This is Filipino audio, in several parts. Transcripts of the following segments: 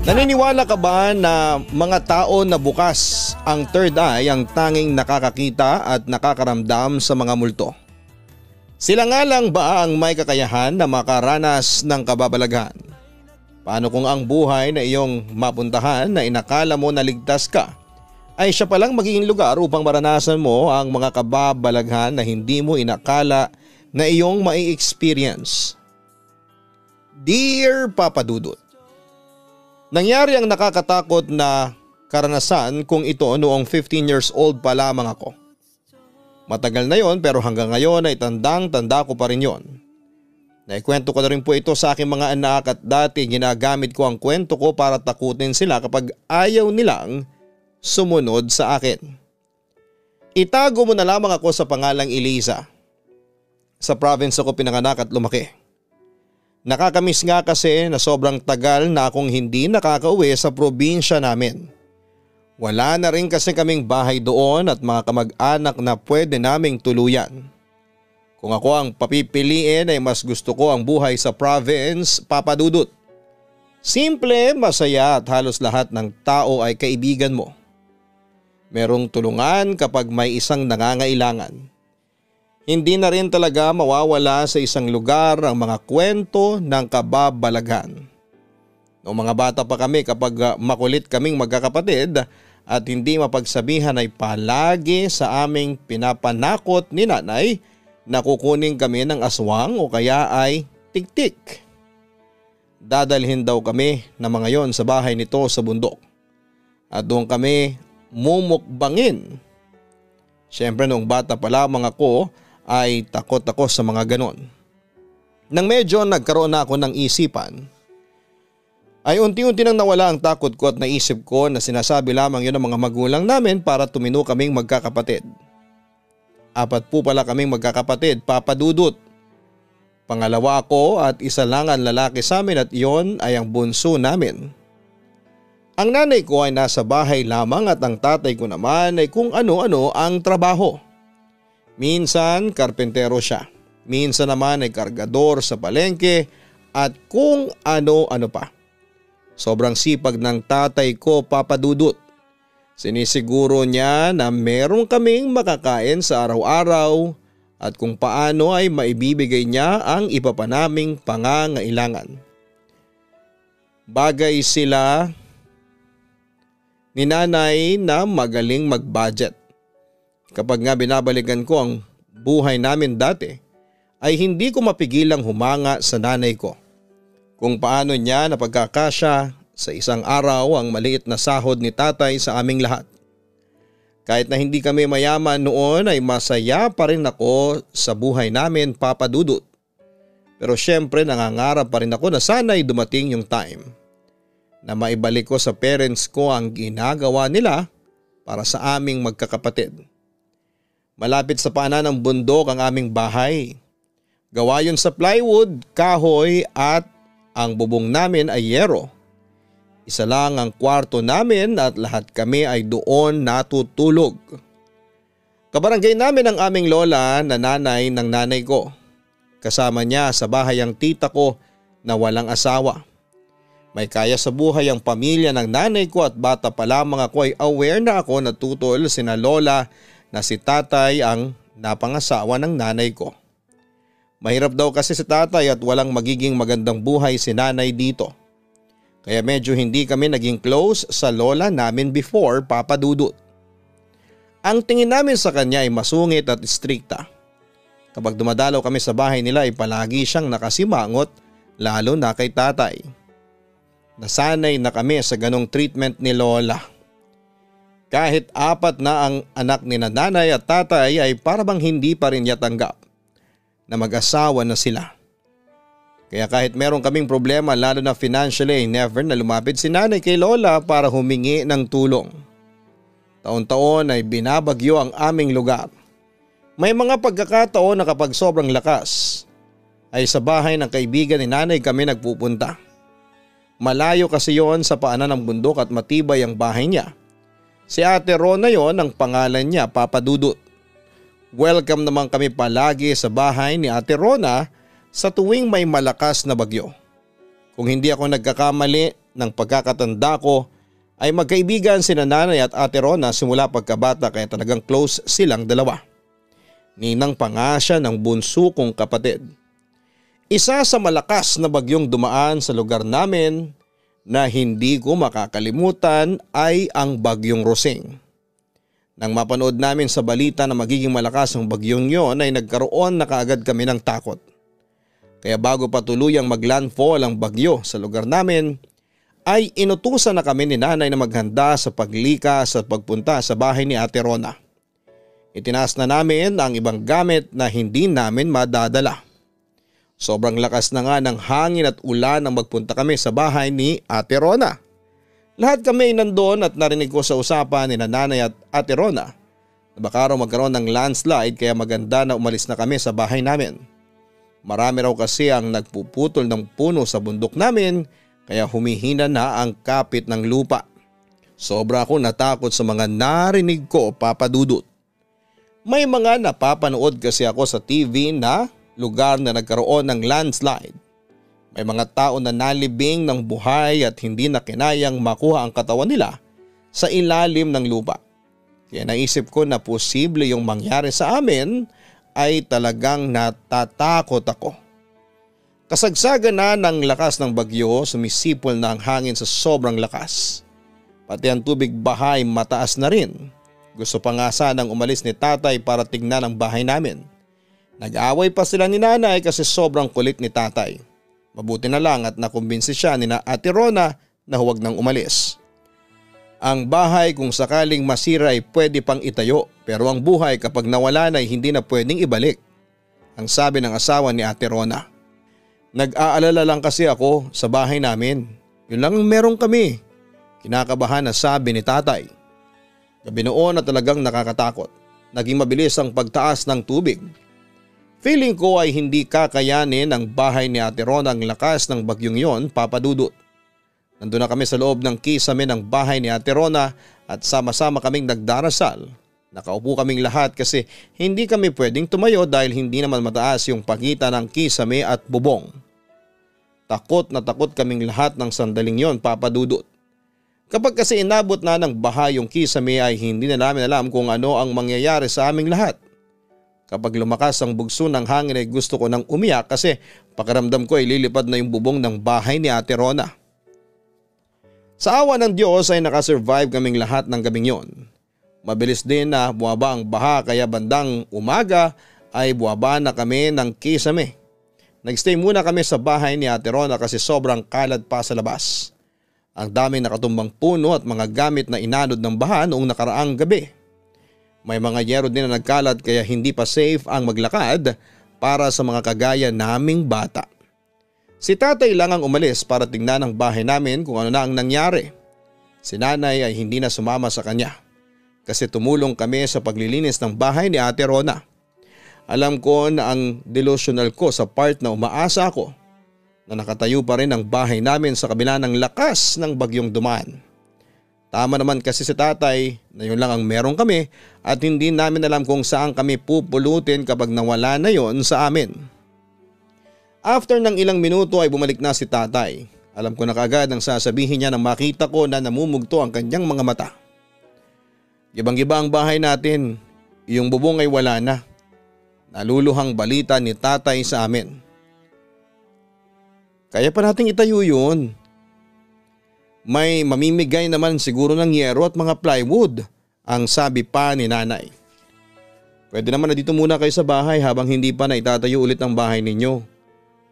Naniniwala ka ba na mga tao na bukas ang third eye ang tanging nakakakita at nakakaramdam sa mga multo? Sila nga lang ba ang may kakayahan na makaranas ng kababalaghan? Paano kung ang buhay na iyong mapuntahan na inakala mo na ligtas ka ay siya palang magiging lugar upang maranasan mo ang mga kababalaghan na hindi mo inakala na iyong mai-experience? Dear Papa Dudut, nangyari ang nakakatakot na karanasan kung ito noong 15 years old pa lamang ako. Matagal na yon pero hanggang ngayon ay tandang-tanda ko pa rin yon. Naikwento ko na rin po ito sa aking mga anak at dati ginagamit ko ang kwento ko para takutin sila kapag ayaw nilang sumunod sa akin. Itago mo na lamang ako sa pangalang Eliza. Sa province ako pinanganak at lumaki. Nakakamiss nga kasi na sobrang tagal na akong hindi nakakauwi sa probinsya namin. Wala na rin kasi kaming bahay doon at mga kamag-anak na pwede naming tuluyan. Kung ako ang papipiliin ay mas gusto ko ang buhay sa province, Papa Dudut. Simple, masaya at halos lahat ng tao ay kaibigan mo. Merong tulungan kapag may isang nangangailangan. Hindi na rin talaga mawawala sa isang lugar ang mga kwento ng kababalaghan. Noong mga bata pa kami kapag makulit kaming magkakapatid at hindi mapagsabihan ay palagi sa aming pinapanakot ni nanay na kukunin kami ng aswang o kaya ay tiktik. Dadalhin daw kami na mga yon sa bahay nito sa bundok at doon kami mumukbangin. Siyempre noong bata pa lamang ako ay takot ako sa mga ganon. Nang medyo nagkaroon na ako ng isipan, ay unti-unti nang nawala ang takot ko at naisip ko na sinasabi lamang yun ng mga magulang namin para tumino kaming magkakapatid. 4 po pala kaming magkakapatid, Papa Dudut. Pangalawa ako at isa lang ang lalaki sa amin at iyon ay ang bunso namin. Ang nanay ko ay nasa bahay lamang at ang tatay ko naman ay kung ano-ano ang trabaho. Minsan karpentero siya, minsan naman ay kargador sa palengke at kung ano-ano pa. Sobrang sipag ng tatay ko, Papa Dudut. Sinisiguro niya na meron kaming makakain sa araw-araw at kung paano ay maibibigay niya ang iba pa naming pangangailangan. Bagay sila ni nanay na magaling mag-budget. Kapag nga binabalikan ko ang buhay namin dati, ay hindi ko mapigilang humanga sa nanay ko. Kung paano niya napagkakasya sa isang araw ang maliit na sahod ni tatay sa aming lahat. Kahit na hindi kami mayaman noon ay masaya pa rin ako sa buhay namin, Papa Dudut. Pero syempre nangangarap pa rin ako na sana'y dumating yung time na maibalik ko sa parents ko ang ginagawa nila para sa aming magkakapatid. Malapit sa paanan ng bundok ang aming bahay. Gawa yun sa plywood, kahoy at ang bubong namin ay yero. Isa lang ang kwarto namin at lahat kami ay doon natutulog. Kabarangay namin ang aming lola na nanay ng nanay ko. Kasama niya sa bahay ang tita ko na walang asawa. May kaya sa buhay ang pamilya ng nanay ko at bata pa lamang ako ay aware na ako na tutol sina lola na si tatay ang napangasawa ng nanay ko. Mahirap daw kasi si tatay at walang magiging magandang buhay si nanay dito. Kaya medyo hindi kami naging close sa lola namin before, Papa Dudut. Ang tingin namin sa kanya ay masungit at strikta. Kapag dumadalaw kami sa bahay nila ay palagi siyang nakasimangot lalo na kay tatay. Nasanay na kami sa ganong treatment ni lola. Kahit 4 na ang anak ni nanay at tatay ay parabang hindi pa rin niya tanggap na mag-asawa na sila. Kaya kahit meron kaming problema lalo na financially, never na lumapit si nanay kay lola para humingi ng tulong. Taon-taon ay binabagyo ang aming lugar. May mga pagkakataon na kapag sobrang lakas ay sa bahay ng kaibigan ni nanay kami nagpupunta. Malayo kasi yon sa paanan ng bundok at matibay ang bahay niya. Si Ate Rona yon ang pangalan niya, Papa Dudut. Welcome naman kami palagi sa bahay ni Ate Rona sa tuwing may malakas na bagyo. Kung hindi ako nagkakamali ng pagkakatanda ko ay magkaibigan sina nanay at ate Rona simula pagkabata kaya talagang close silang dalawa. Ninang pa nga siya ng bunso kong kapatid. Isa sa malakas na bagyong dumaan sa lugar namin na hindi ko makakalimutan ay ang bagyong Rosing. Nang mapanood namin sa balita na magiging malakas ang bagyong yon ay nagkaroon na kaagad kami ng takot. Kaya bago pa tuluyang maglandfall ang bagyo sa lugar namin ay inutusan na kami ni nanay na maghanda sa paglikas at pagpunta sa bahay ni ate Rona. Itinaas na namin ang ibang gamit na hindi namin madadala. Sobrang lakas na nga ng hangin at ulan nang magpunta kami sa bahay ni ate Rona. Lahat kami nandoon at narinig ko sa usapan ni nanay at ate Rona na baka raw magkaroon ng landslide kaya maganda na umalis na kami sa bahay namin. Marami raw kasi ang nagpuputol ng puno sa bundok namin kaya humihina na ang kapit ng lupa. Sobra akong natakot sa mga narinig ko, Papa Dudut. May mga napapanood kasi ako sa TV na lugar na nagkaroon ng landslide. May mga tao na nalibing ng buhay at hindi na kinayang makuha ang katawan nila sa ilalim ng lupa. Kaya naisip ko na posible yung mangyari sa amin ay talagang natatakot ako. Kasagsagan na ng lakas ng bagyo, sumisipol na ang hangin sa sobrang lakas. Pati ang tubig bahay mataas na rin. Gusto pa nga sanang umalis ni tatay para tignan ang bahay namin. Nag-away pa sila ni nanay kasi sobrang kulit ni tatay. Mabuti na lang at nakumbinsi siya ni na ate Rona na huwag nang umalis. Ang bahay kung sakaling masira ay pwede pang itayo pero ang buhay kapag nawala na ay hindi na pwedeng ibalik. Ang sabi ng asawa ni ate Rona. Nag-aalala lang kasi ako sa bahay namin. Yun lang ang meron kami. Kinakabahan na sabi ni tatay. Gabi noon na talagang nakakatakot. Naging mabilis ang pagtaas ng tubig. Feeling ko ay hindi kakayanin ng bahay ni ate Rona ang lakas ng bagyong yon, Papa Dudut. Nandun na kami sa loob ng kisame ng bahay ni ate Rona at sama-sama kaming nagdarasal. Nakaupo kaming lahat kasi hindi kami pwedeng tumayo dahil hindi naman mataas yung pagitan ng kisame at bubong. Takot na takot kaming lahat ng sandaling yon, Papa Dudut. Kapag kasi inabot na ng baha yung kisame ay hindi na namin alam kung ano ang mangyayari sa aming lahat. Kapag lumakas ang bugso ng hangin ay gusto ko nang umiyak kasi pakiramdam ko ay lilipad na yung bubong ng bahay ni ate Rona. Sa awa ng Diyos ay nakasurvive kaming lahat ng gabing yon. Mabilis din na buwaba ang baha kaya bandang umaga ay buwaba na kami ng kisame. Nagstay muna kami sa bahay ni ate Rona kasi sobrang kalat pa sa labas. Ang daming nakatumbang puno at mga gamit na inanod ng baha noong nakaraang gabi. May mga yero din na nagkalat kaya hindi pa safe ang maglakad para sa mga kagaya naming bata. Si tatay lang ang umalis para tingnan ang bahay namin kung ano na ang nangyari. Si nanay ay hindi na sumama sa kanya kasi tumulong kami sa paglilinis ng bahay ni ate Rona. Alam ko na ang delusional ko sa part na umaasa ako na nakatayo pa rin ang bahay namin sa kabila ng lakas ng bagyong dumaan. Tama naman kasi si tatay na yun lang ang meron kami at hindi namin alam kung saan kami pupulutin kapag nawala na yon sa amin. After ng ilang minuto ay bumalik na si tatay. Alam ko na kaagad ang sasabihin niya nang makita ko na namumugto ang kanyang mga mata. Gibang-giba ang bahay natin, yung bubong ay wala na. Naluluhang balita ni tatay sa amin. Kaya pa nating itayo yun. May mamimigay naman siguro ng yero at mga plywood, ang sabi pa ni nanay. Pwede naman na dito muna kayo sa bahay habang hindi pa naitatayo ulit ang bahay ninyo.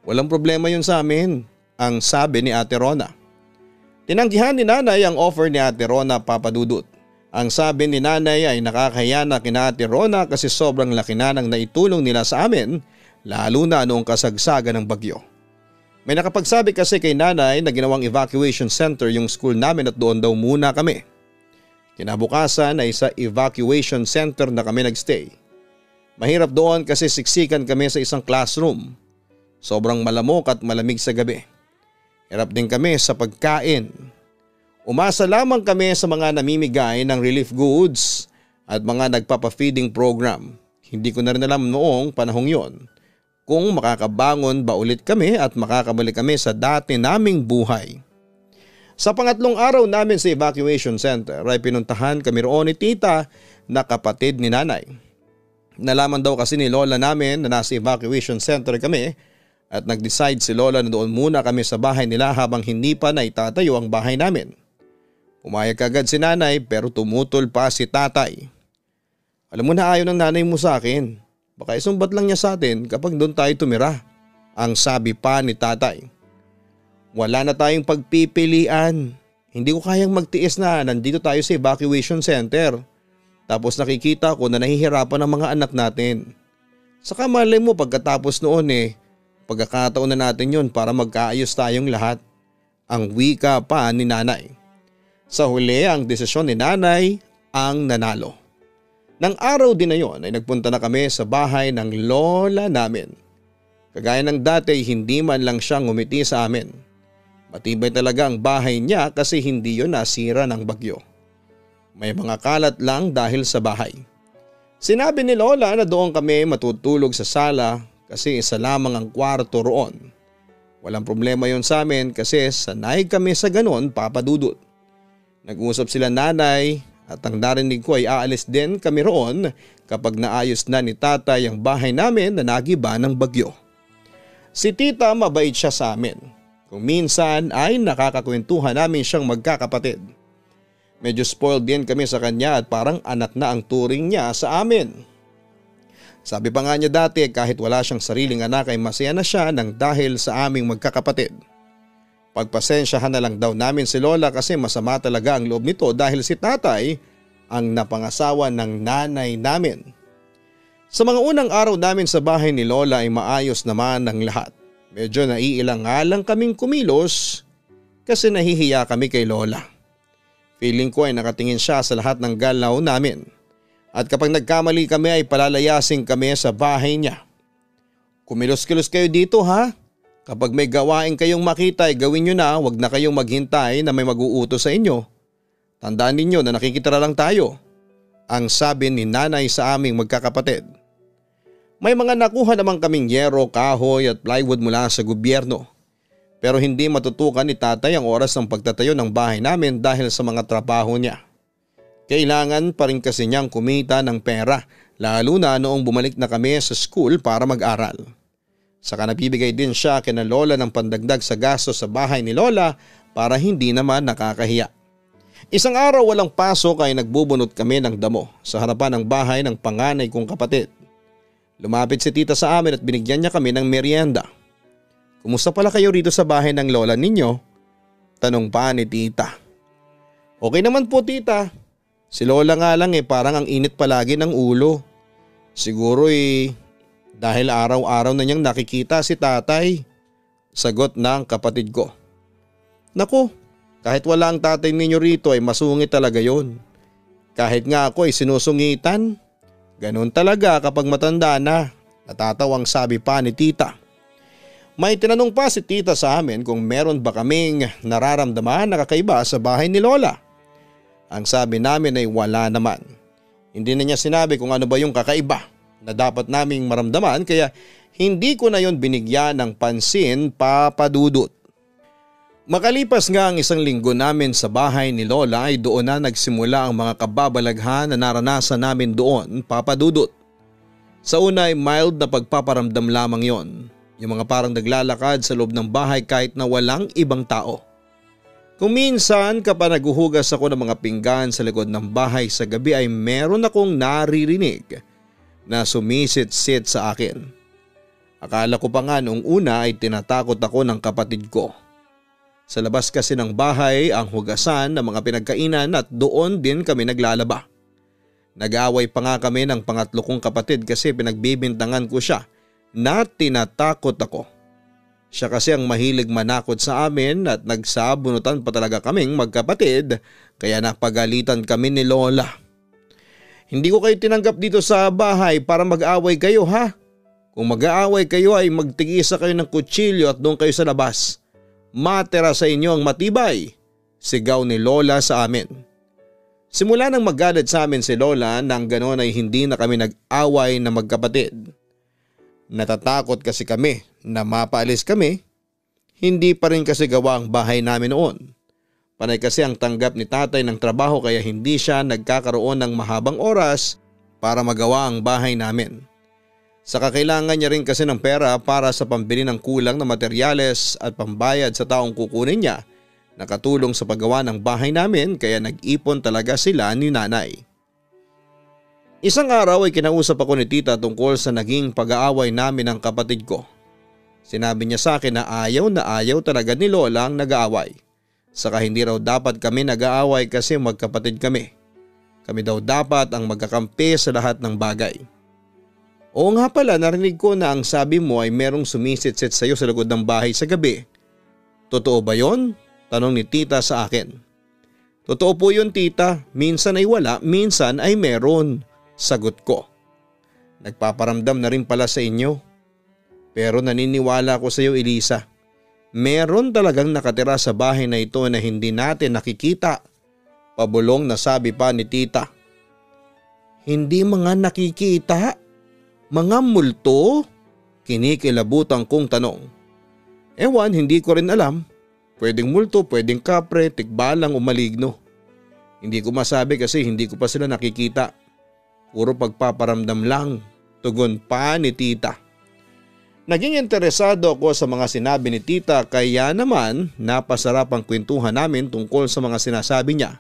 Walang problema yun sa amin, ang sabi ni ate Rona. Tinanggihan ni nanay ang offer ni ate Rona, Papa Dudut. Ang sabi ni nanay ay nakakahiya na kina ate Rona kasi sobrang laki na ng naitulong nila sa amin lalo na noong kasagsagan ng bagyo. May nakapagsabi kasi kay nanay na ginawang evacuation center yung school namin at doon daw muna kami. Kinabukasan ay sa evacuation center na kami nagstay. Mahirap doon kasi siksikan kami sa isang classroom. Sobrang malamok at malamig sa gabi. Hirap din kami sa pagkain. Umasa lamang kami sa mga namimigay ng relief goods at mga nagpapa-feeding program. Hindi ko na rin alam noong panahong yon kung makakabangon ba ulit kami at makakabalik kami sa dati naming buhay. Sa pangatlong araw namin sa evacuation center ay pinuntahan kami roon ni tita na kapatid ni nanay. Nalaman daw kasi ni lola namin na nasa evacuation center kami at nag-decide si lola na doon muna kami sa bahay nila habang hindi pa naitatayo ang bahay namin. Pumayag agad si nanay pero tumutol pa si tatay. Alam mo na ayaw ng nanay mo sa akin. Baka isumbat lang niya sa atin kapag doon tayo tumira. Ang sabi pa ni tatay. Wala na tayong pagpipilian. Hindi ko kayang magtiis na nandito tayo sa evacuation center. Tapos nakikita ko na nahihirapan ang mga anak natin. Saka malay mo pagkatapos noon pagkakataon na natin yon para magkaayos tayong lahat. Ang wika pa ni nanay. Sa huli ang desisyon ni nanay ang nanalo. Nang araw din na yon ay nagpunta na kami sa bahay ng lola namin. Kagaya ng dati hindi man lang siya ngumiti sa amin. Matibay talaga ang bahay niya kasi hindi yon nasira ng bagyo. May mga kalat lang dahil sa bahay. Sinabi ni lola na doon kami matutulog sa sala kasi isa lamang ang kwarto roon. Walang problema yon sa amin kasi sanay kami sa ganon, Papa Dudut. Nag-usap sila nanay at ang narinig ko ay aalis din kami roon kapag naayos na ni tatay ang bahay namin na nagiba ng bagyo. Si tita mabait siya sa amin. Kung minsan ay nakakakwentuhan namin siyang magkakapatid. Medyo spoiled din kami sa kanya at parang anak na ang turing niya sa amin. Sabi pa nga niya dati kahit wala siyang sariling anak ay masaya na siya nang dahil sa aming magkakapatid. Pagpasensyahan na lang daw namin si lola kasi masama talaga ang loob nito dahil si tatay ang napangasawa ng nanay namin. Sa mga unang araw namin sa bahay ni lola ay maayos naman ang lahat. Medyo naiilang nga lang kaming kumilos kasi nahihiya kami kay lola. Feeling ko ay nakatingin siya sa lahat ng galaw namin. At kapag nagkamali kami ay palalayasin kami sa bahay niya. Kumilos-kilos kayo dito ha? Kapag may gawain kayong makita ay gawin nyo na, wag na kayong maghintay na may mag-uutos sa inyo. Tandaan ninyo na nakikitira lang tayo. Ang sabi ni nanay sa aming magkakapatid. May mga nakuha naman kaming yero, kahoy at plywood mula sa gobyerno. Pero hindi matutukan ni tatay ang oras ng pagtatayo ng bahay namin dahil sa mga trabaho niya. Kailangan pa rin kasi niyang kumita ng pera lalo na noong bumalik na kami sa school para mag-aral. Saka nabibigay din siya kina lola ng pandagdag sa gasto sa bahay ni lola para hindi naman nakakahiya. Isang araw walang pasok ay nagbubunot kami ng damo sa harapan ng bahay ng panganay kong kapatid. Lumapit si tita sa amin at binigyan niya kami ng merienda. Kumusta pala kayo rito sa bahay ng lola ninyo? Tanong pa ni tita. Okay naman po tita. Si lola nga lang parang ang init palagi ng ulo. Siguro dahil araw-araw na niyang nakikita si tatay. Sagot ng kapatid ko. Naku, kahit wala ang tatay ninyo rito ay masungit talaga yon. Kahit nga ako ay sinusungitan. Ganon talaga kapag matanda na. Natatawang sabi pa ni tita. May tinanong pa si tita sa amin kung meron ba kaming nararamdaman na kakaiba sa bahay ni lola. Ang sabi namin ay wala naman. Hindi na niya sinabi kung ano ba yung kakaiba na dapat naming maramdaman kaya hindi ko na yon binigyan ng pansin, Papa Dudut. Makalipas nga ang isang linggo namin sa bahay ni lola ay doon na nagsimula ang mga kababalaghan na naranasan namin doon, Papa Dudut. Sa una ay mild na pagpaparamdam lamang yon. Yung mga parang naglalakad sa loob ng bahay kahit na walang ibang tao. Kung minsan kapag naguhugas ako ng mga pinggan sa likod ng bahay sa gabi ay meron akong naririnig na sumisit-sit sa akin. Akala ko pa nga noong una ay tinatakot ako ng kapatid ko. Sa labas kasi ng bahay ang hugasan ng mga pinagkainan at doon din kami naglalaba. Nag-away pa nga kami ng pangatlo kong kapatid kasi pinagbibintangan ko siya na tinatakot ako. Siya kasi ang mahilig manakot sa amin at nagsabunutan pa talaga kaming magkapatid kaya napagalitan kami ni lola. Hindi ko kayo tinanggap dito sa bahay para mag-away kayo ha. Kung mag-aaway kayo ay magtigisa kayo ng kutsilyo at doon kayo sa labas. Matira sa inyo ang matibay, sigaw ni lola sa amin. Simula nang magalit sa amin si lola nang ganoon ay hindi na kami nag-away na magkapatid. Natatakot kasi kami na mapaalis kami. Hindi pa rin kasi gawa ang bahay namin noon. Panay kasi ang tanggap ni tatay ng trabaho kaya hindi siya nagkakaroon ng mahabang oras para magawa ang bahay namin. Saka kailangan niya rin kasi ng pera para sa pambili ng kulang na materyales at pambayad sa taong kukunin niya na katulong sa paggawa ng bahay namin kaya nag-ipon talaga sila ni nanay. Isang araw ay kinausap ako ni tita tungkol sa naging pag-aaway namin ng kapatid ko. Sinabi niya sa akin na ayaw talaga ni lola ang nag-aaway. Saka hindi raw dapat kami nag-aaway kasi magkapatid kami. Kami daw dapat ang magkakampi sa lahat ng bagay. Oo nga pala, narinig ko na ang sabi mo ay merong sumisitsit sa iyo sa likod ng bahay sa gabi. Totoo ba yon? Tanong ni tita sa akin. Totoo po yun tita, minsan ay wala, minsan ay meron. Sagot ko. Nagpaparamdam na rin pala sa inyo. Pero naniniwala ko sa iyo Elisa. Meron talagang nakatira sa bahay na ito na hindi natin nakikita. Pabulong na sabi pa ni tita. Hindi mga nakikita? Mga multo? Kinikilabutan kong tanong. Ewan, hindi ko rin alam. Pwedeng multo, pwedeng kapre, tikbalang o maligno. Hindi ko masabi kasi hindi ko pa sila nakikita. Puro pagpaparamdam lang. Tugon pa ni tita. Naging interesado ako sa mga sinabi ni tita kaya naman napasarap ang kwentuhan namin tungkol sa mga sinasabi niya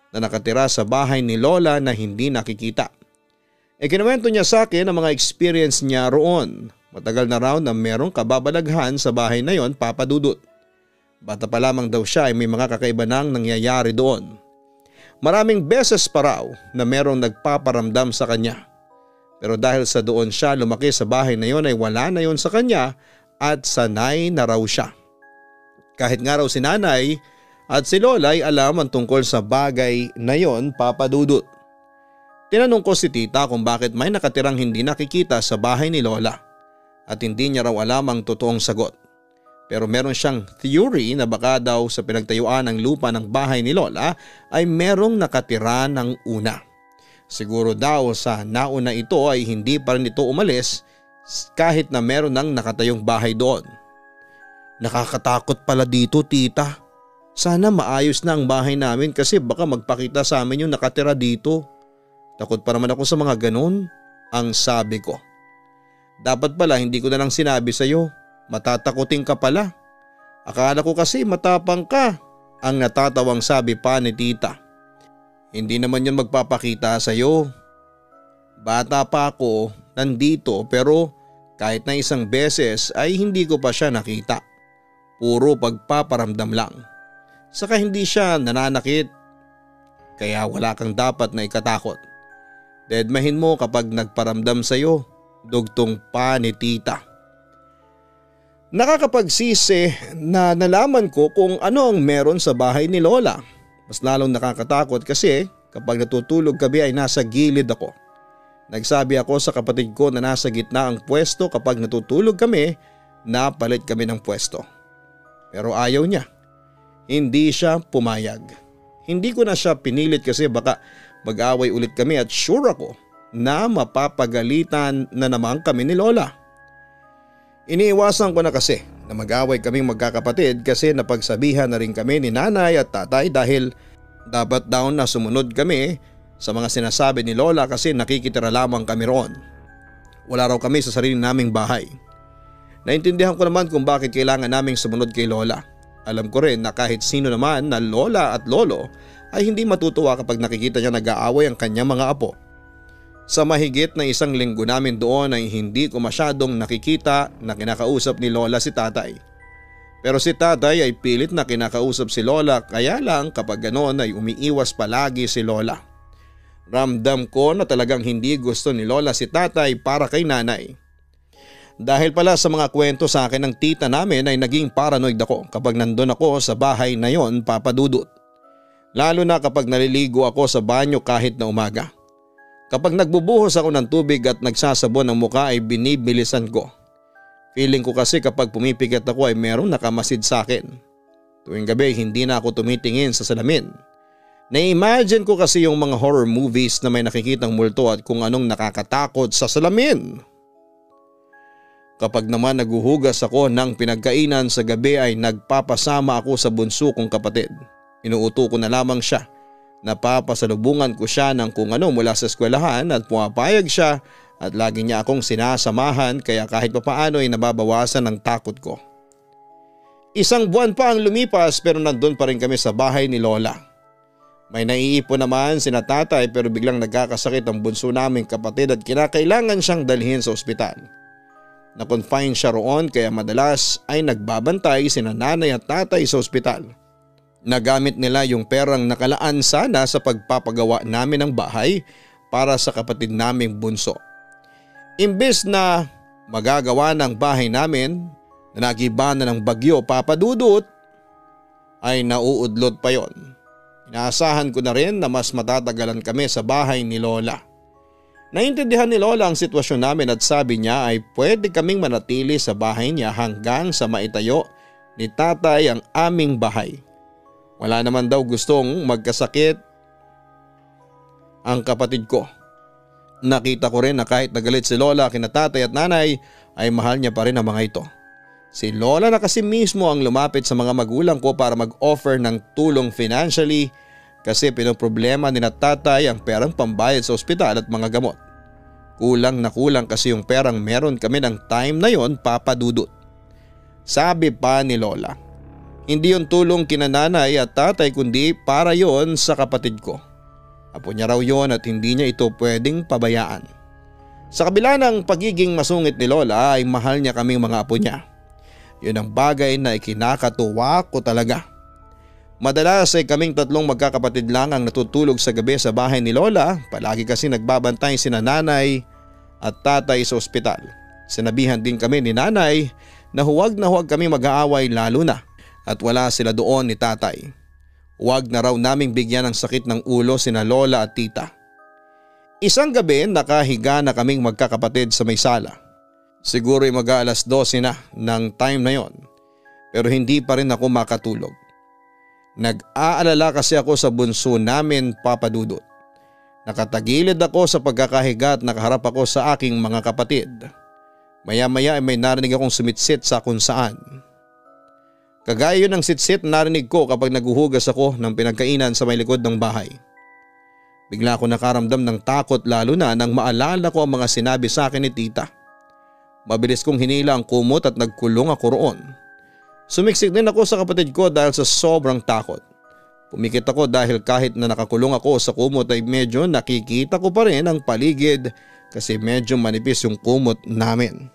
na nakatira sa bahay ni lola na hindi nakikita. Kinuwento niya sa akin ang mga experience niya roon. Matagal na raw na merong kababalaghan sa bahay na yon, Papa Dudut. Bata pa lamang daw siya ay may mga kakaiba nang nangyayari doon. Maraming beses pa raw na merong nagpaparamdam sa kanya. Pero dahil sa doon siya lumaki sa bahay na yon ay wala na yon sa kanya at sanay na raw siya. Kahit nga raw si nanay at si lola ay alam ang tungkol sa bagay na yon, Papa Dudut. Tinanong ko si tita kung bakit may nakatirang hindi nakikita sa bahay ni lola at hindi niya raw alam ang totoong sagot. Pero meron siyang theory na baka daw sa pinagtayuan ng lupa ng bahay ni lola ay merong nakatira ng una. Siguro daw sa nauna ito ay hindi pa rin ito umalis kahit na meron ng nakatayong bahay doon. Nakakatakot pala dito tita. Sana maayos na ang bahay namin kasi baka magpakita sa amin yung nakatira dito. Takot pa naman ako sa mga ganun, ang sabi ko. Dapat pala hindi ko na lang sinabi sa iyo. Matatakotin ka pala. Akala ko kasi matapang ka, ang natatawang sabi pa ni tita. Hindi naman yun magpapakita sa iyo. Bata pa ako, nandito pero kahit na isang beses ay hindi ko pa siya nakita. Puro pagpaparamdam lang. Saka hindi siya nananakit. Kaya wala kang dapat na ikatakot. Dedmahin mo kapag nagparamdam sa iyo, dugtong pa ni tita. Nakakapagsisi na nalaman ko kung ano ang meron sa bahay ni lola. Mas lalong nakakatakot kasi kapag natutulog kami ay nasa gilid ako. Nagsabi ako sa kapatid ko na nasa gitna ang pwesto kapag natutulog kami, napalit kami ng pwesto. Pero ayaw niya. Hindi siya pumayag. Hindi ko na siya pinilit kasi baka mag-away ulit kami at sure ako na mapapagalitan na naman kami ni lola. Iniiwasan ko na kasi na mag-away kaming magkakapatid kasi napagsabihan na rin kami ni nanay at tatay dahil dapat daw na sumunod kami sa mga sinasabi ni lola kasi nakikitira lamang kami roon. Wala raw kami sa sarili naming bahay. Naintindihan ko naman kung bakit kailangan naming sumunod kay lola. Alam ko rin na kahit sino naman na lola at lolo ay hindi matutuwa kapag nakikita niya nag-aaway ang kanyang mga apo. Sa mahigit na isang linggo namin doon ay hindi ko masyadong nakikita na kinakausap ni lola si tatay. Pero si tatay ay pilit na kinakausap si lola kaya lang kapag ganoon ay umiiwas palagi si lola. Ramdam ko na talagang hindi gusto ni lola si tatay para kay nanay. Dahil pala sa mga kwento sa akin ng tita namin ay naging paranoid ako kapag nandun ako sa bahay na yon, Papa Dudut. Lalo na kapag naliligo ako sa banyo kahit na umaga. Kapag nagbubuhos ako ng tubig at nagsasabon ng muka ay binibilisan ko. Feeling ko kasi kapag pumipigat ako ay merong nakamasid sa akin. Tuwing gabi hindi na ako tumitingin sa salamin. Na-imagine ko kasi yung mga horror movies na may nakikitang multo at kung anong nakakatakot sa salamin. Kapag naman naguhugas ako ng pinagkainan sa gabi ay nagpapasama ako sa bunso kong kapatid. Inuuto ko na lamang siya. Napapasalubungan ko siya ng kung ano mula sa eskwelahan at pumapayag siya at lagi niya akong sinasamahan kaya kahit papaano ay nababawasan ang takot ko. Isang buwan pa ang lumipas pero nandun pa rin kami sa bahay ni Lola. May naiipon naman sina tatay pero biglang nagkakasakit ang bunso naming kapatid at kinakailangan siyang dalhin sa ospital. Na-confine siya roon kaya madalas ay nagbabantay sina nanay at tatay sa ospital. Nagamit nila yung perang nakalaan sana sa pagpapagawa namin ng bahay para sa kapatid naming bunso. Imbes na magagawa ng bahay namin na nagiba na ng bagyo papadudot ay nauudlot pa yon. Inaasahan ko na rin na mas matatagalan kami sa bahay ni Lola. Naintindihan ni Lola ang sitwasyon namin at sabi niya ay pwede kaming manatili sa bahay niya hanggang sa maitayo ni tatay ang aming bahay. Wala naman daw gustong magkasakit ang kapatid ko. Nakita ko rin na kahit nagalit si Lola kina tatay at nanay ay mahal niya pa rin ang mga ito. Si Lola na kasi mismo ang lumapit sa mga magulang ko para mag-offer ng tulong financially kasi pinoproblema ni na tatay ang perang pambayad sa ospital at mga gamot. Kulang na kulang kasi yung perang meron kami ng time na yon papadudot. Sabi pa ni Lola, hindi yung tulong kina nanay at tatay kundi para yon sa kapatid ko. Apo niya raw yon at hindi niya ito pwedeng pabayaan. Sa kabila ng pagiging masungit ni Lola ay mahal niya kaming mga apo niya. Yun ang bagay na ikinakatuwa ko talaga. Madalas ay kaming tatlong magkakapatid lang ang natutulog sa gabi sa bahay ni Lola. Palagi kasi nagbabantay sina nanay at tatay sa ospital. Sinabihan din kami ni nanay na huwag kami mag-aaway lalo na at wala sila doon ni tatay. Huwag na raw naming bigyan ng sakit ng ulo sina Lola at tita. Isang gabi nakahiga na kaming magkakapatid sa may sala. Siguro ay mag-aalas 12 na ng time na yon pero hindi pa rin ako makatulog. Nag-aalala kasi ako sa bunso namin papadudot. Nakatagilid ako sa pagkakahiga at nakaharap ako sa aking mga kapatid. Maya-maya ay may narinig akong sumitsit sa kung saan. Kagaya yun ng sitsit narinig ko kapag naguhugas ako ng pinagkainan sa may likod ng bahay. Bigla ako nakaramdam ng takot lalo na nang maalala ko ang mga sinabi sa akin ni tita. Mabilis kong hinila ang kumot at nagkulong ako roon. Sumiksik din ako sa kapatid ko dahil sa sobrang takot. Pumikit ako dahil kahit na nakakulong ako sa kumot ay medyo nakikita ko pa rin ang paligid kasi medyo manipis yung kumot namin.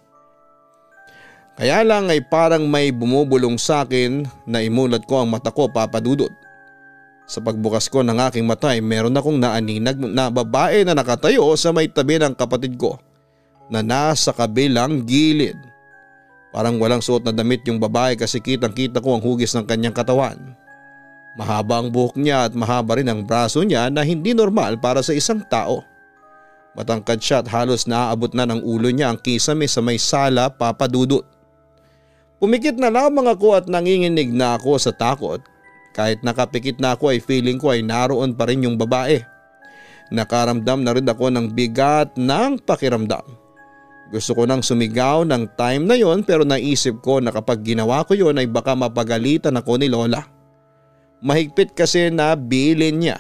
Kaya lang ay parang may bumubulong sa akin na imulat ko ang mata ko papadudot. Sa pagbukas ko ng aking mata ay meron akong naaninag na babae na nakatayo sa may tabi ng kapatid ko na nasa kabilang gilid. Parang walang suot na damit yung babae kasi kitang-kita ko ang hugis ng kanyang katawan. Mahaba ang buhok niya at mahaba rin ang braso niya na hindi normal para sa isang tao. Matangkad siya at halos naaabot na ng ulo niya ang kisame sa may sala papadudot. Pumikit na lamang ako at nanginginig na ako sa takot. Kahit nakapikit na ako ay feeling ko ay naroon pa rin yung babae. Nakaramdam na rin ako ng bigat ng pakiramdam. Gusto ko nang sumigaw ng time na yon pero naisip ko na kapag ginawa ko yon ay baka mapagalitan ako ni Lola. Mahigpit kasi na bilin niya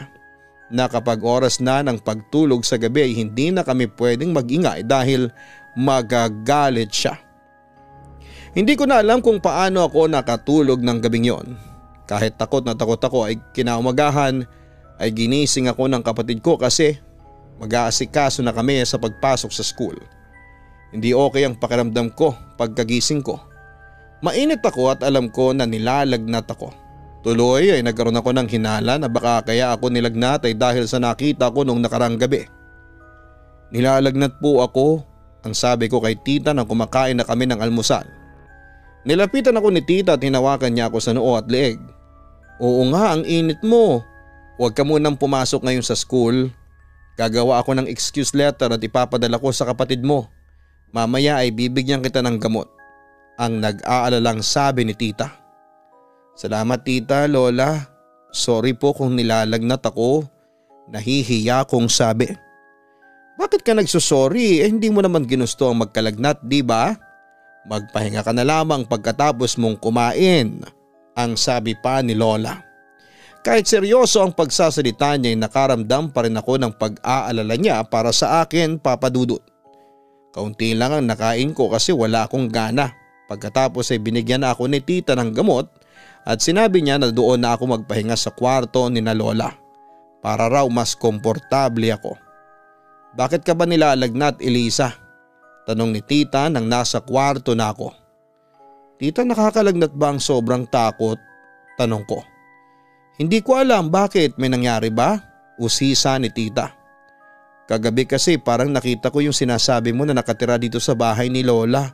na kapag oras na ng pagtulog sa gabi ay hindi na kami pwedeng mag-ingay dahil magagalit siya. Hindi ko na alam kung paano ako nakatulog ng gabing yon. Kahit takot na takot ako ay kinaumagahan ay ginising ako ng kapatid ko kasi mag-aasikaso na kami sa pagpasok sa school. Hindi okay ang pakiramdam ko pagkagising ko. Mainit ako at alam ko na nilalagnat ako. Tuloy ay nagkaroon ako ng hinala na baka kaya ako nilagnat ay dahil sa nakita ko nung nakarang gabi. Nilalagnat po ako, ang sabi ko kay tita nang kumakain na kami ng almusal. Nilapitan ako ni tita at hinawakan niya ako sa noo at leeg. Oo nga, ang init mo. Huwag ka munang pumasok ngayon sa school. Gagawa ako ng excuse letter at ipapadala ko sa kapatid mo. Mamaya ay bibigyan kita ng gamot. Ang nag-aalalang sabi ni tita. Salamat tita, Lola. Sorry po kung nilalagnat ako. Nahihiya kong sabi. Bakit ka nagsusorry? Hindi mo naman ginusto ang magkalagnat, di ba? Magpahinga ka na lamang pagkatapos mong kumain, ang sabi pa ni Lola. Kahit seryoso ang pagsasalita niya ay nakaramdam pa rin ako ng pag-aalala niya para sa akin, Papa Dudut. Kaunti lang ang nakain ko kasi wala akong gana. Pagkatapos ay binigyan na ako ni tita ng gamot at sinabi niya na doon na ako magpahinga sa kwarto ni na Lola para raw mas komportable ako. Bakit ka ba nilalagnat, Elisa? Tanong ni tita nang nasa kwarto na ako. Tita, nakakalagnat ba ang sobrang takot? Tanong ko. Hindi ko alam, bakit, may nangyari ba? Usisa ni tita. Kagabi kasi parang nakita ko yung sinasabi mo na nakatira dito sa bahay ni Lola.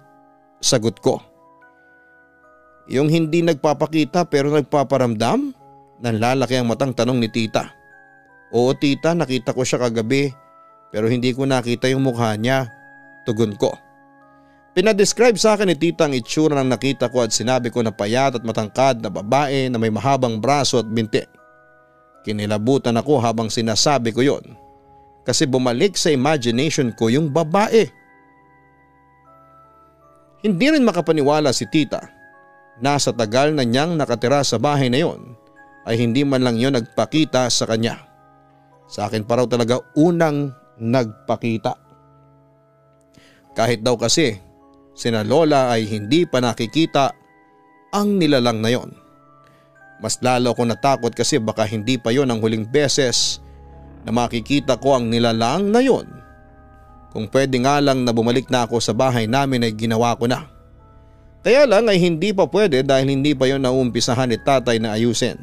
Sagot ko. Yung hindi nagpapakita pero nagpaparamdam? Nanlalaki ang matang tanong ni tita. Oo tita, nakita ko siya kagabi pero hindi ko nakita yung mukha niya. Tugon ko. Pinadescribe sa akin ni tita ang itsura ng nakita ko at sinabi ko na payat at matangkad na babae na may mahabang braso at binti. Kinilabutan ako habang sinasabi ko yon kasi bumalik sa imagination ko yung babae. Hindi rin makapaniwala si tita na sa tagal na niyang nakatira sa bahay na yon ay hindi man lang yon nagpakita sa kanya. Sa akin pa raw talaga unang nagpakita. Kahit daw kasi sina Lola ay hindi pa nakikita ang nilalang na yon. Mas lalo ako natakot kasi baka hindi pa yon ang huling beses na makikita ko ang nilalang na yon. Kung pwede nga lang na bumalik na ako sa bahay namin ay ginawa ko na. Kaya lang ay hindi pa pwede dahil hindi pa yon naumpisahan ni tatay na ayusin.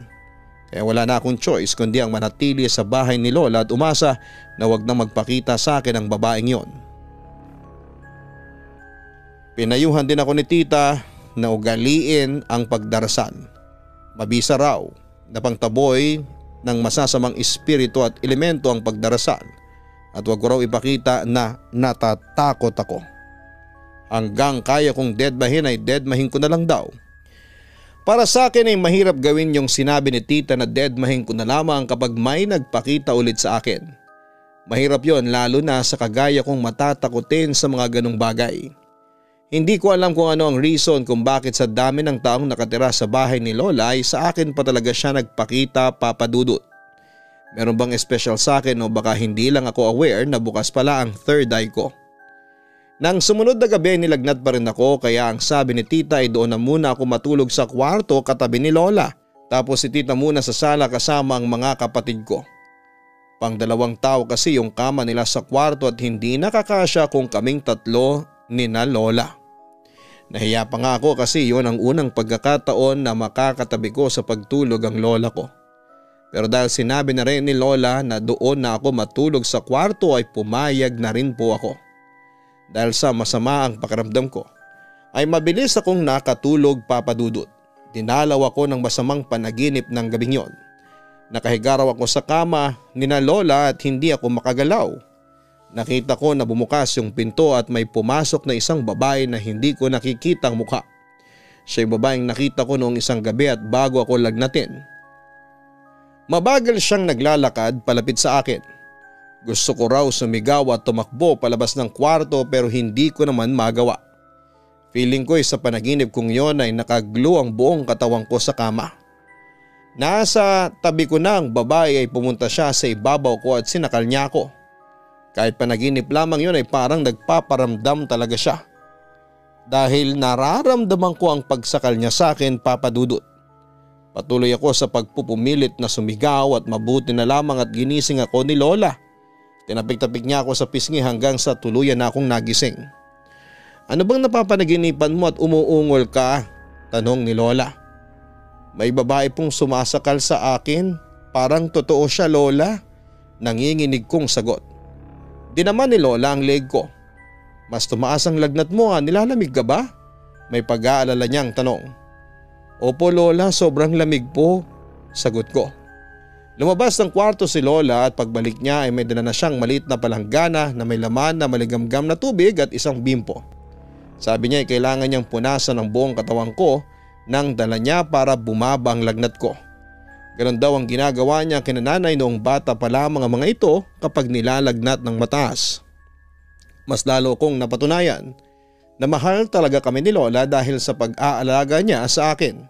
Kaya wala na akong choice kundi ang manatili sa bahay ni Lola at umasa na wag na magpakita sa akin ang babaeng yon. Pinayuhan din ako ni tita na ugaliin ang pagdarasal. Mabisa raw na pangtaboy ng masasamang espiritu at elemento ang pagdarasal at wag ko raw ipakita na natatakot ako. Hanggang kaya kong deadmahin ay deadmahin ko na lang daw. Para sa akin ay mahirap gawin yung sinabi ni tita na deadmahin ko na lamang kapag may nagpakita ulit sa akin. Mahirap yon lalo na sa kagaya kong matatakotin sa mga ganong bagay. Hindi ko alam kung ano ang reason kung bakit sa dami ng taong nakatira sa bahay ni Lola ay sa akin pa talaga siya nagpakita, Papa Dudut. Meron bang special sa akin o baka hindi lang ako aware na bukas pala ang third eye ko. Nang sumunod na gabi nilagnat pa rin ako kaya ang sabi ni tita ay doon na muna ako matulog sa kwarto katabi ni Lola. Tapos si tita muna sa sala kasama ang mga kapatid ko. Pang-2 tao kasi yung kama nila sa kwarto at hindi nakakasya kung kaming 3 ni na Lola. Nahiya pa nga ako kasi yon ang unang pagkakataon na makakatabi ko sa pagtulog ang lola ko. Pero dahil sinabi na rin ni Lola na doon na ako matulog sa kwarto ay pumayag na rin po ako. Dahil sa masama ang pakiramdam ko ay mabilis akong nakatulog, Papa Dudut. Dinalaw ako ng masamang panaginip ng gabing yon. Nakahiga raw ako sa kama ni na Lola at hindi ako makagalaw. Nakita ko na bumukas yung pinto at may pumasok na isang babae na hindi ko nakikita ang mukha. Siya yung babaeng nakita ko noong isang gabi at bago ako lagnatin. Mabagal siyang naglalakad palapit sa akin. Gusto ko raw sumigaw at tumakbo palabas ng kwarto pero hindi ko naman magawa. Feeling ko sa panaginip kong yon ay nakagluw ang buong katawan ko sa kama. Nasa tabi ko na ang babae ay pumunta siya sa ibabaw ko at sinakal niya ako. Kahit panaginip lamang yun ay parang nagpaparamdam talaga siya. Dahil nararamdaman ko ang pagsakal niya sa akin, Papa Dudut. Patuloy ako sa pagpupumilit na sumigaw at mabuti na lamang at ginising ako ni Lola. Tinapik-tapik niya ako sa pisngi hanggang sa tuluyan na akong nagising. Ano bang napapanaginipan mo at umuungol ka? Tanong ni Lola. May babae pong sumasakal sa akin. Parang totoo siya, Lola. Nanginginig kong sagot. Di naman ni Lola ang leg ko. Mas tumaas ang lagnat mo ha, nilalamig ka ba? May pag-aalala niyang tanong. Opo Lola, sobrang lamig po. Sagot ko. Lumabas ng kwarto si Lola at pagbalik niya ay may dala na siyang maliit na palanggana na may laman na maligamgam na tubig at isang bimpo. Sabi niya ay kailangan niyang punasan ang buong katawan ko nang dala niya para bumaba ang lagnat ko. Ganon daw ang ginagawa niya kina nanay noong bata pa lamang ang mga ito kapag nilalagnat ng mataas. Mas lalo kong napatunayan na mahal talaga kami ni Lola dahil sa pag-aalaga niya sa akin.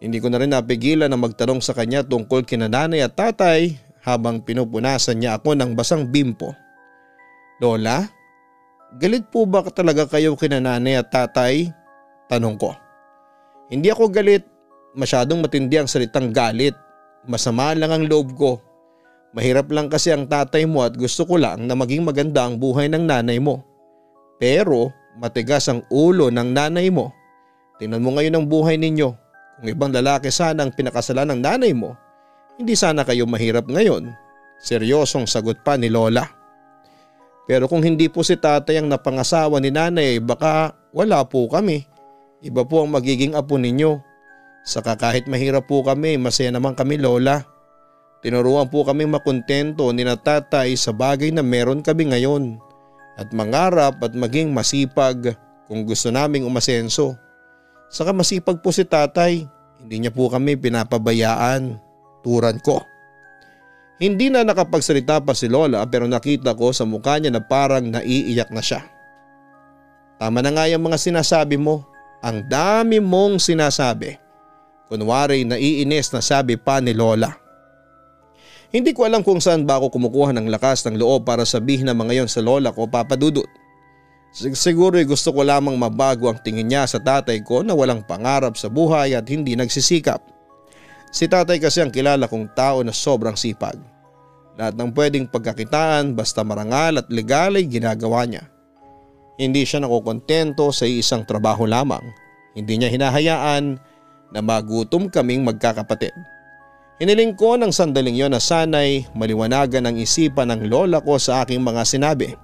Hindi ko na rin napigilan na magtanong sa kanya tungkol kina nanay at tatay habang pinupunasan niya ako ng basang bimpo. Lola, galit po ba talaga kayo kina nanay at tatay? Tanong ko. Hindi ako galit, masyadong matindi ang salitang galit. Masama lang ang loob ko. Mahirap lang kasi ang tatay mo at gusto ko lang na maging maganda ang buhay ng nanay mo. Pero matigas ang ulo ng nanay mo. Tingnan mo ngayon ang buhay ninyo. Kung ibang lalaki sana ang pinakasalan ng nanay mo, hindi sana kayo mahirap ngayon. Seryosong sagot pa ni Lola. Pero kung hindi po si tatay ang napangasawa ni nanay, baka wala po kami. Iba po ang magiging apo ninyo. Saka kahit mahirap po kami, masaya naman kami Lola. Tinuruan po kami makontento ni na tatay sa bagay na meron kami ngayon. At mangarap at maging masipag kung gusto naming umasenso. Saka masipag po si tatay, hindi niya po kami pinapabayaan, turan ko. Hindi na nakapagsalita pa si Lola pero nakita ko sa mukha niya na parang naiiyak na siya. Tama na nga yung mga sinasabi mo, ang dami mong sinasabi. Kunwari naiinis na sabi pa ni Lola. Hindi ko alam kung saan ba ako kumukuha ng lakas ng loob para sabihin na mga yon sa Lola ko, Papa Dudut. Siguro gusto ko lamang mabago ang tingin niya sa tatay ko na walang pangarap sa buhay at hindi nagsisikap. Si tatay kasi ang kilala kong tao na sobrang sipag. Lahat ng pwedeng pagkakitaan basta marangal at legal ay ginagawa niya. Hindi siya nakokontento sa isang trabaho lamang. Hindi niya hinahayaan na magutom kaming magkakapatid. Hiniling ko ng sandaling yon na sana'y maliwanagan ang isipan ng lola ko sa aking mga sinabi.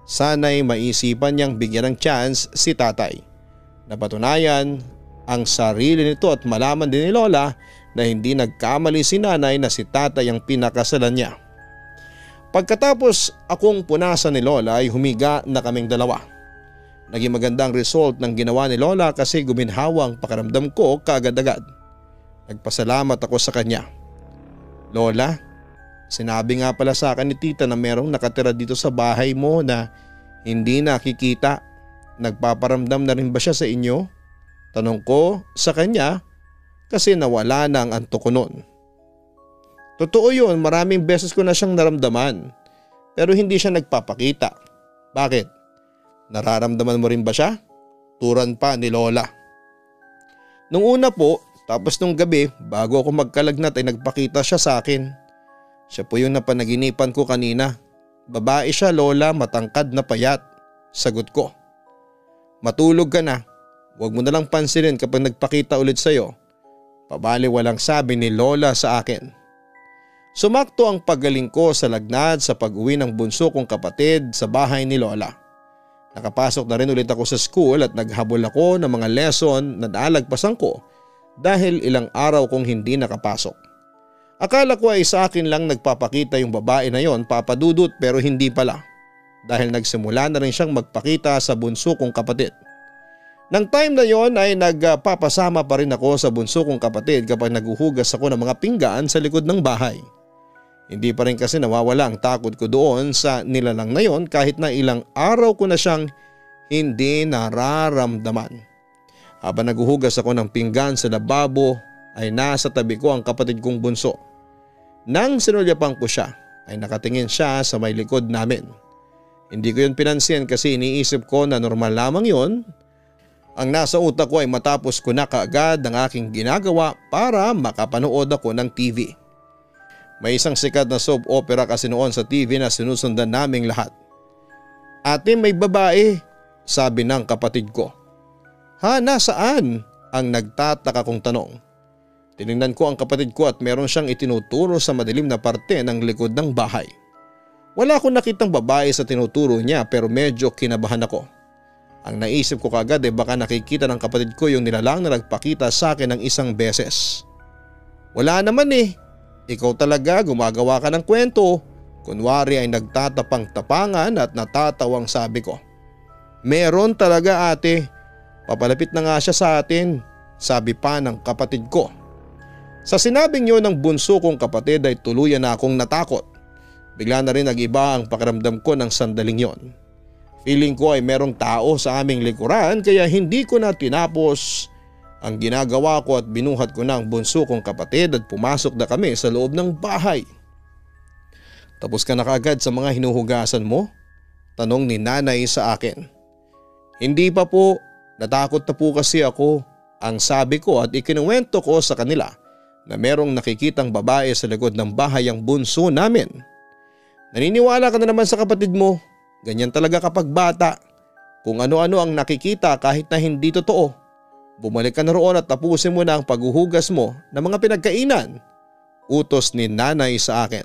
Sana'y maisipan niyang bigyan ng chance si tatay. Napatunayan ang sarili nito at malaman din ni Lola na hindi nagkamali si nanay na si tatay ang pinakasalan niya. Pagkatapos akong punasan ni Lola ay humiga na kaming dalawa. Naging magandang result ng ginawa ni Lola kasi guminhawa ang pakiramdam ko kaagad-agad. Nagpasalamat ako sa kanya. Lola, sinabi nga pala sa akin ni tita na merong nakatira dito sa bahay mo na hindi nakikita. Nagpaparamdam na rin ba siya sa inyo? Tanong ko sa kanya kasi nawala na ang antok ko noon. Totoo yun, maraming beses ko na siyang naramdaman pero hindi siya nagpapakita. Bakit? Nararamdaman mo rin ba siya? Turan pa ni Lola. Nung una po, tapos nung gabi bago ako magkalagnat ay nagpakita siya sa akin. Siya po yung napanaginipan ko kanina. Babae siya Lola, matangkad na payat. Sagot ko. Matulog ka na. Huwag mo na lang pansinin kapag nagpakita ulit sa'yo. Pabaliwalang sabi ni Lola sa akin. Sumakto ang paggaling ko sa lagnat sa pag-uwi ng bunso kong kapatid sa bahay ni Lola. Nakapasok na rin ulit ako sa school at naghabol ako ng mga lesson na nalagpasan ko dahil ilang araw kong hindi nakapasok. Akala ko ay sa akin lang nagpapakita yung babae na yon, Papa Dudut, pero hindi pala. Dahil nagsimula na rin siyang magpakita sa bunso kong kapatid. Nang time na yon ay nagpapasama pa rin ako sa bunso kong kapatid kapag naguhugas ako ng mga pinggan sa likod ng bahay. Hindi pa rin kasi nawawala ang takot ko doon sa nilalang na yon kahit na ilang araw ko na siyang hindi nararamdaman. Habang naguhugas ako ng pinggan sa lababo ay nasa tabi ko ang kapatid kong bunso. Nang sinulyapan ko siya ay nakatingin siya sa may likod namin. Hindi ko yun pinansin kasi iniisip ko na normal lamang yun. Ang nasa utak ko ay matapos ko na kaagad ang aking ginagawa para makapanood ako ng TV. May isang sikat na soap opera kasi noon sa TV na sinusundan naming lahat. Ate, may babae, sabi ng kapatid ko. Ha, nasaan? Ang nagtataka kong tanong. Tinignan ko ang kapatid ko at meron siyang itinuturo sa madilim na parte ng likod ng bahay. Wala akong nakitang babae sa tinuturo niya pero medyo kinabahan ako. Ang naisip ko kagad ay baka nakikita ng kapatid ko yung nilalang na nagpakita sa akin ng isang beses. Wala naman eh. Ikaw talaga gumagawa ka ng kwento. Kunwari ay nagtatapang-tapangan at natatawang sabi ko. Meron talaga ate. Papalapit na nga siya sa atin, sabi pa ng kapatid ko. Sa sinabing yun ng bunso kong kapatid ay tuluyan na akong natakot. Bigla na rin nag-iba ang pakiramdam ko ng sandaling yon. Feeling ko ay merong tao sa aming likuran kaya hindi ko na tinapos ang ginagawa ko at binuhat ko na ang bunso kong kapatid at pumasok na kami sa loob ng bahay. Tapos ka na kaagad sa mga hinuhugasan mo? Tanong ni nanay sa akin. Hindi pa po, natakot na po kasi ako. Ang sabi ko at ikinuwento ko sa kanila na merong nakikitang babae sa likod ng bahay ang bunso namin. Naniniwala ka na naman sa kapatid mo. Ganyan talaga kapag bata. Kung ano-ano ang nakikita kahit na hindi totoo. Bumalik ka na roon at tapusin mo na ang paghuhugas mo ng mga pinagkainan. Utos ni nanay sa akin.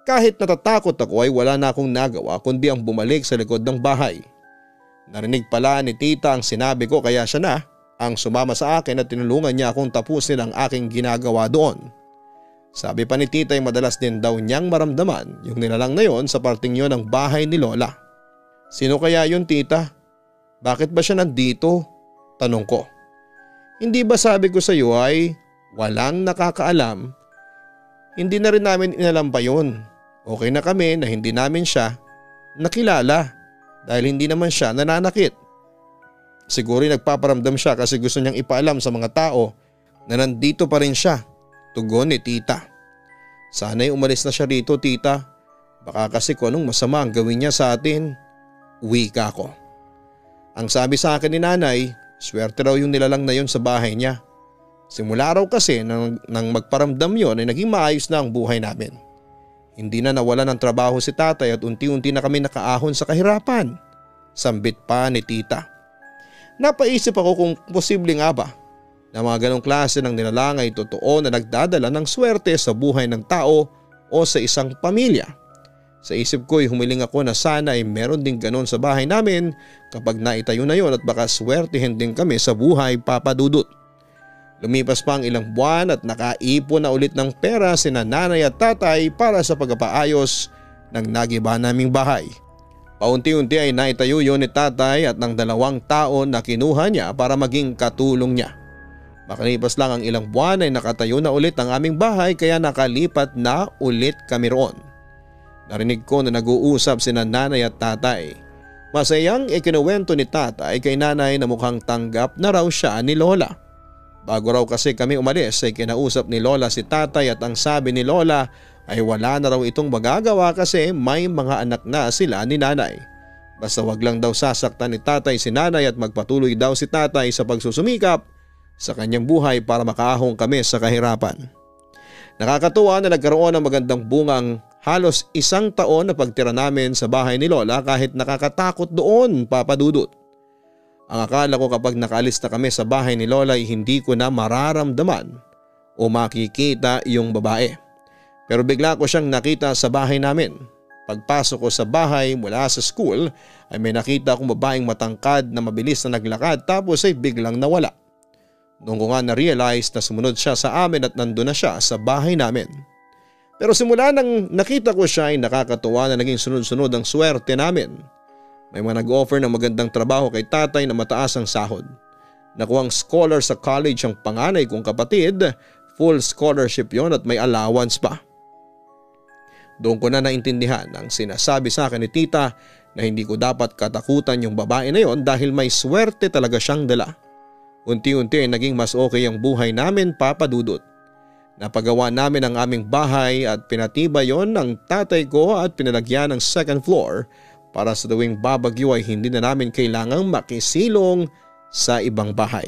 Kahit natatakot ako ay wala na akong nagawa kundi ang bumalik sa likod ng bahay. Narinig pala ni tita ang sinabi ko kaya siya na ang sumama sa akin at tinulungan niya akong tapusin ang aking ginagawa doon. Sabi pa ni tita ay madalas din daw niyang maramdaman yung nilalang na yon sa parting yon ng bahay ni Lola. Sino kaya yun tita? Bakit ba siya nandito? Tanong ko. Hindi ba sabi ko sa iyo ay walang nakakaalam? Hindi na rin namin inalam pa yun. Okay na kami na hindi namin siya nakilala dahil hindi naman siya nananakit. Siguro nagpaparamdam siya kasi gusto niyang ipaalam sa mga tao na nandito pa rin siya. Tugon ni tita. Sana'y umalis na siya rito tita. Baka kasi kung anong masama ang gawin niya sa atin. Wika ko. Ang sabi sa akin ni nanay, swerte raw yung nilalang na yon sa bahay niya. Simula raw kasi nang magparamdam yon ay naging maayos na ang buhay namin. Hindi na nawala ng trabaho si tatay at unti-unti na kami nakaahon sa kahirapan. Sambit pa ni tita. Napaisip ako kung posible nga ba na mga ganong klase ng nilalang ay totoo na nagdadala ng swerte sa buhay ng tao o sa isang pamilya. Sa isip ko ay humiling ako na sana ay meron din ganon sa bahay namin kapag naitayo na yon at baka swertihin din kami sa buhay Papa Dudut. Lumipas pa ang ilang buwan at nakaipon na ulit ng pera sina nanay at tatay para sa pagpapaayos ng nagiba naming bahay. Paunti-unti ay naitayo yon ni tatay at ng 2 taon na kinuha niya para maging katulong niya. Makalipas lang ang ilang buwan ay nakatayo na ulit ang aming bahay kaya nakalipat na ulit kami roon. Narinig ko na nag-uusap sina nanay at tatay. Masayang ikinuwento ni tatay kay nanay na mukhang tanggap na raw siya ni Lola. Bago raw kasi kami umalis ay kinausap ni Lola si tatay at ang sabi ni Lola ay wala na raw itong magagawa kasi may mga anak na sila ni nanay. Basta wag lang daw sasaktan ni tatay si nanay at magpatuloy daw si tatay sa pagsusumikap sa kanyang buhay para makaahon kami sa kahirapan. Nakakatuwa na nagkaroon ng magandang bungang halos 1 taon na pagtira namin sa bahay ni Lola kahit nakakatakot doon, Papa Dudut. Ang akala ko kapag nakaalis na kami sa bahay ni Lola ay hindi ko na mararamdaman o makikita yung babae. Pero bigla ko siyang nakita sa bahay namin. Pagpasok ko sa bahay mula sa school ay may nakita akong babaeng matangkad na mabilis na naglakad tapos ay biglang nawala. Noong ko nga na-realize na sumunod siya sa amin at nandun na siya sa bahay namin. Pero simula nang nakita ko siya ay nakakatuwa na naging sunod-sunod ang swerte namin. May mga nag-offer ng magandang trabaho kay tatay na mataas ang sahod. Nakuhang scholar sa college ang panganay kong kapatid, full scholarship yon at may allowance pa. Doon ko na naintindihan ang sinasabi sa akin ni tita na hindi ko dapat katakutan yung babae na yon dahil may swerte talaga siyang dala. Unti-unti ay naging mas okay ang buhay namin, Papa Dudut. Napagawa namin ang aming bahay at pinatibay yon ng tatay ko at pinalagyan ng 2nd floor para sa tuwing babagyo ay hindi na namin kailangang makisilong sa ibang bahay.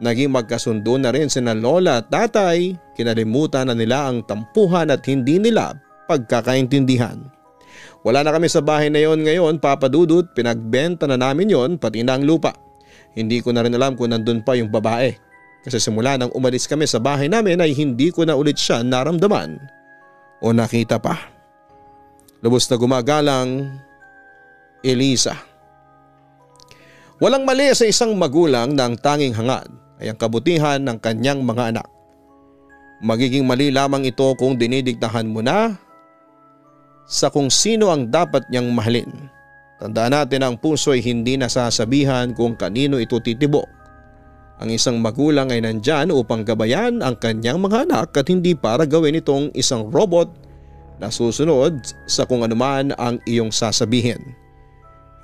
Naging magkasundo na rin sina Lola at tatay, kinalimutan na nila ang tampuhan at hindi nila pagkakaintindihan. Wala na kami sa bahay na yon ngayon, Papa Dudut, pinagbenta na namin yon pati na ang lupa. Hindi ko na rin alam kung nandun pa yung babae. Kasi simula nang umalis kami sa bahay namin ay hindi ko na ulit siya naramdaman o nakita pa. Lubos na gumagalang, Elisa. Walang mali sa isang magulang na ang tanging hangad ay ang kabutihan ng kanyang mga anak. Magiging mali lamang ito kung dinidiktahan mo na sa kung sino ang dapat niyang mahalin. Tandaan natin ang puso ay hindi nasasabihan kung kanino ito titibok. Ang isang magulang ay nandyan upang gabayan ang kanyang mga anak at hindi para gawin itong isang robot na susunod sa kung anuman ang iyong sasabihin.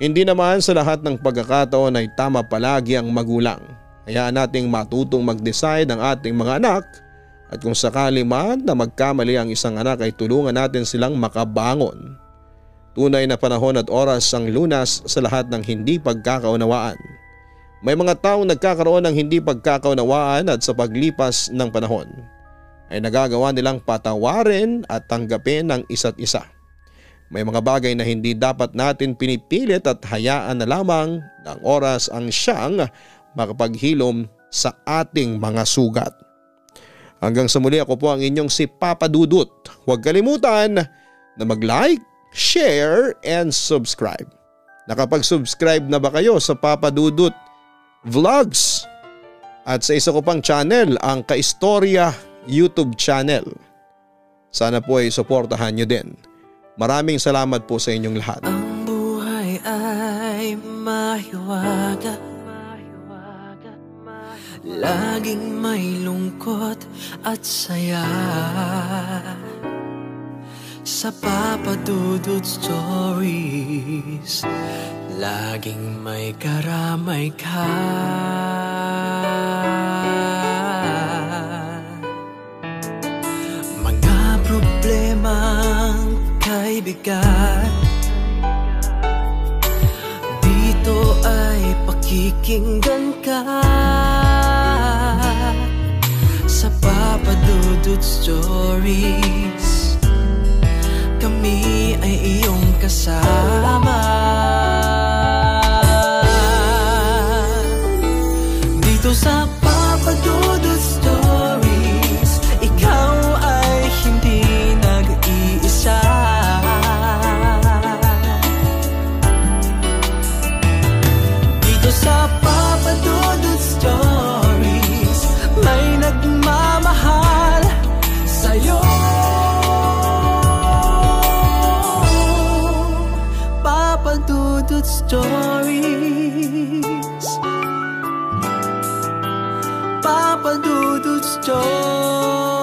Hindi naman sa lahat ng pagkakataon ay tama palagi ang magulang. Hayaan nating matutong mag-decide ang ating mga anak at kung sakali man na magkamali ang isang anak ay tulungan natin silang makabangon. Tunay na panahon at oras ang lunas sa lahat ng hindi pagkakaunawaan. May mga taong nagkakaroon ng hindi pagkakaunawaan at sa paglipas ng panahon ay nagagawa nilang patawarin at tanggapin ang isa't isa. May mga bagay na hindi dapat natin pinipilit at hayaan na lamang ng oras ang siyang makapaghilom sa ating mga sugat. Hanggang sa muli, ako po ang inyong si Papa Dudut. Huwag kalimutan na mag-like, share and subscribe. Nakapag-subscribe na ba kayo sa Papa Dudut Vlogs? At sa isa ko pang channel, ang Kaistorya YouTube channel. Sana po ay suportahan nyo din. Maraming salamat po sa inyong lahat. Ang buhay ay mahiwaga, laging may lungkot at saya. Sa Papa Dudut Stories, laging may karamay ka. Mga problemang kay bigat, dito ay pakikinggan ka. Sa Papa Dudut Stories, kami ay iyong kasama. Dito sa Papa Dudut Stories, ikaw ay hindi nag-iisa. Dito sa Papa Dudut Stories, may nagmamahal sa'yo. Papa Dudut Stories, Papa Dudut Stories.